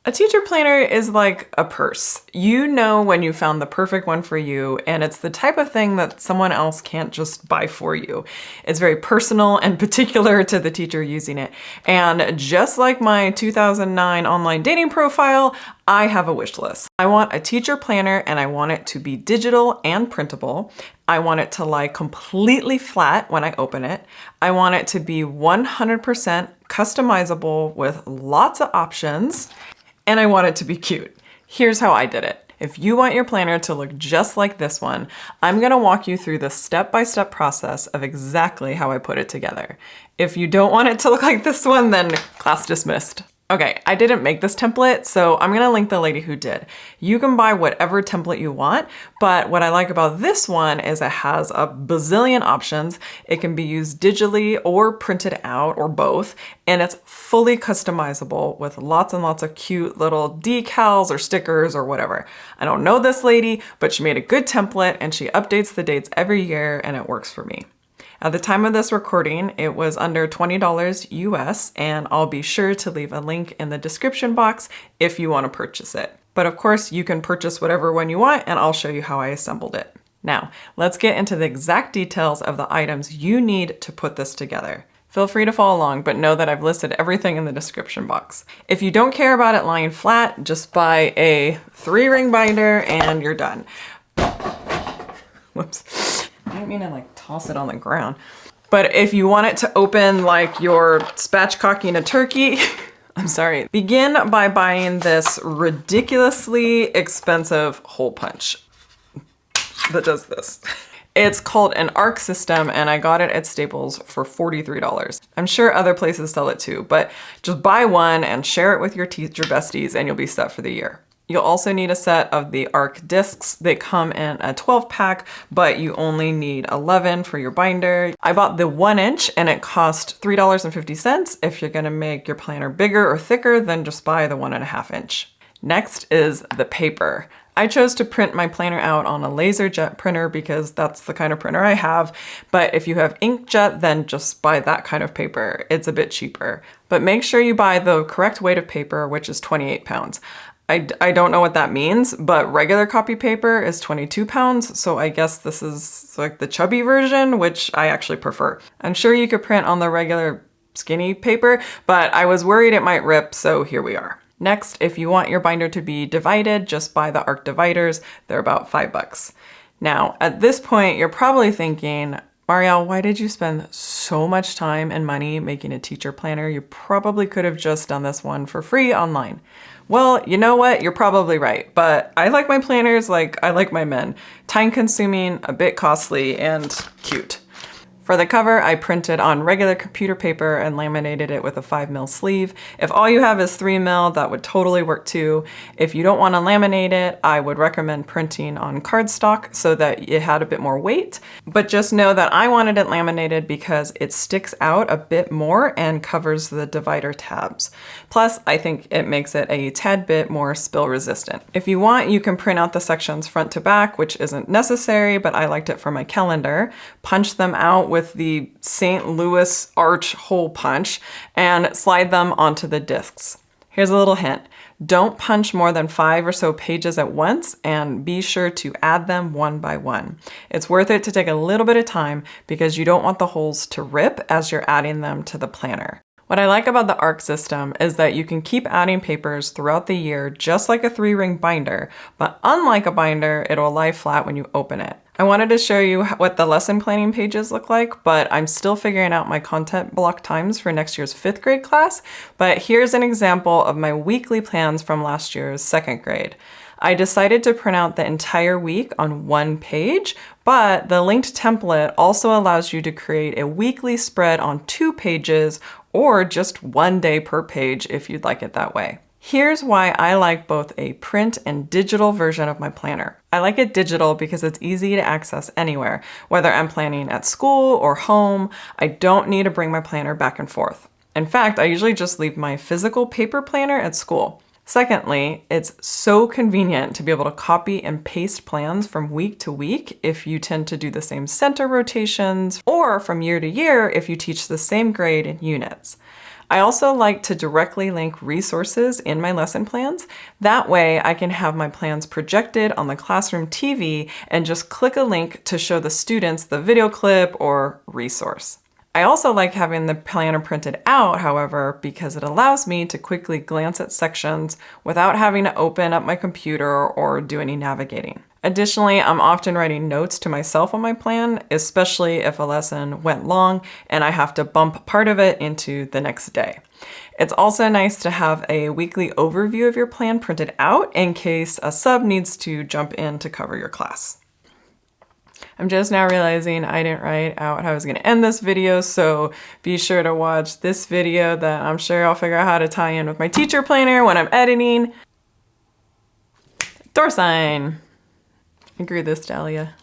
A teacher planner is like a purse. You know when you found the perfect one for you, and it's the type of thing that someone else can't just buy for you. It's very personal and particular to the teacher using it. And just like my 2009 online dating profile, I have a wish list. I want a teacher planner and I want it to be digital and printable. I want it to lie completely flat when I open it. I want it to be 100% customizable with lots of options. And I want it to be cute. Here's how I did it. If you want your planner to look just like this one, I'm gonna walk you through the step-by-step process of exactly how I put it together. If you don't want it to look like this one, then class dismissed. Okay, I didn't make this template, so I'm gonna link the lady who did. You can buy whatever template you want, but what I like about this one is it has a bazillion options. It can be used digitally or printed out or both, and it's fully customizable with lots and lots of cute little decals or stickers or whatever. I don't know this lady, but she made a good template and she updates the dates every year and it works for me. At the time of this recording, it was under $20 US, and I'll be sure to leave a link in the description box if you want to purchase it. But of course, you can purchase whatever one you want, and I'll show you how I assembled it. Now, let's get into the exact details of the items you need to put this together. Feel free to follow along, but know that I've listed everything in the description box. If you don't care about it lying flat, just buy a 3-ring binder and you're done. Whoops. I didn't mean to toss it on the ground. But if you want it to open like you're spatchcocking a turkey, I'm sorry, begin by buying this ridiculously expensive hole punch that does this. It's called an Arc System and I got it at Staples for $43. I'm sure other places sell it too, but just buy one and share it with your teacher besties and you'll be set for the year. You'll also need a set of the Arc discs. They come in a 12-pack, but you only need 11 for your binder. I bought the 1-inch and it cost $3.50. If you're gonna make your planner bigger or thicker, then just buy the 1.5-inch. Next is the paper. I chose to print my planner out on a LaserJet printer because that's the kind of printer I have, but if you have inkjet, then just buy that kind of paper. It's a bit cheaper. But make sure you buy the correct weight of paper, which is 28 pounds. I don't know what that means, but regular copy paper is 22 pounds, so I guess this is like the chubby version, which I actually prefer. I'm sure you could print on the regular skinny paper, but I was worried it might rip, so here we are. Next, if you want your binder to be divided, just buy the Arc dividers. They're about $5. Now, at this point, you're probably thinking, Marielle, why did you spend so much time and money making a teacher planner? You probably could have just done this one for free online. Well, you know what? You're probably right, but I like my planners like I like my men. Time-consuming, a bit costly, and cute. For the cover, I printed on regular computer paper and laminated it with a 5mm sleeve. If all you have is 3mm, that would totally work too. If you don't want to laminate it, I would recommend printing on cardstock so that it had a bit more weight. But just know that I wanted it laminated because it sticks out a bit more and covers the divider tabs. Plus, I think it makes it a tad bit more spill resistant. If you want, you can print out the sections front to back, which isn't necessary, but I liked it for my calendar. Punch them out with the St. Louis arch hole punch and slide them onto the discs. Here's a little hint. Don't punch more than 5 or so pages at once and be sure to add them one by one. It's worth it to take a little bit of time because you don't want the holes to rip as you're adding them to the planner. What I like about the Arc System is that you can keep adding papers throughout the year just like a 3-ring binder, but unlike a binder, it'll lie flat when you open it. I wanted to show you what the lesson planning pages look like, but I'm still figuring out my content block times for next year's 5th grade class, but here's an example of my weekly plans from last year's 2nd grade. I decided to print out the entire week on one page, but the linked template also allows you to create a weekly spread on 2 pages or just 1 day per page if you'd like it that way. Here's why I like both a print and digital version of my planner. I like it digital because it's easy to access anywhere, whether I'm planning at school or home. I don't need to bring my planner back and forth. In fact, I usually just leave my physical paper planner at school. Secondly, it's so convenient to be able to copy and paste plans from week to week if you tend to do the same center rotations, or from year to year if you teach the same grade in units. I also like to directly link resources in my lesson plans. That way I can have my plans projected on the classroom TV and just click a link to show the students the video clip or resource. I also like having the planner printed out, however, because it allows me to quickly glance at sections without having to open up my computer or do any navigating. Additionally, I'm often writing notes to myself on my plan, especially if a lesson went long and I have to bump part of it into the next day. It's also nice to have a weekly overview of your plan printed out in case a sub needs to jump in to cover your class. I'm just now realizing I didn't write out how I was going to end this video, so be sure to watch this video that I'm sure I'll figure out how to tie in with my teacher planner when I'm editing. Door sign. I grew this dahlia.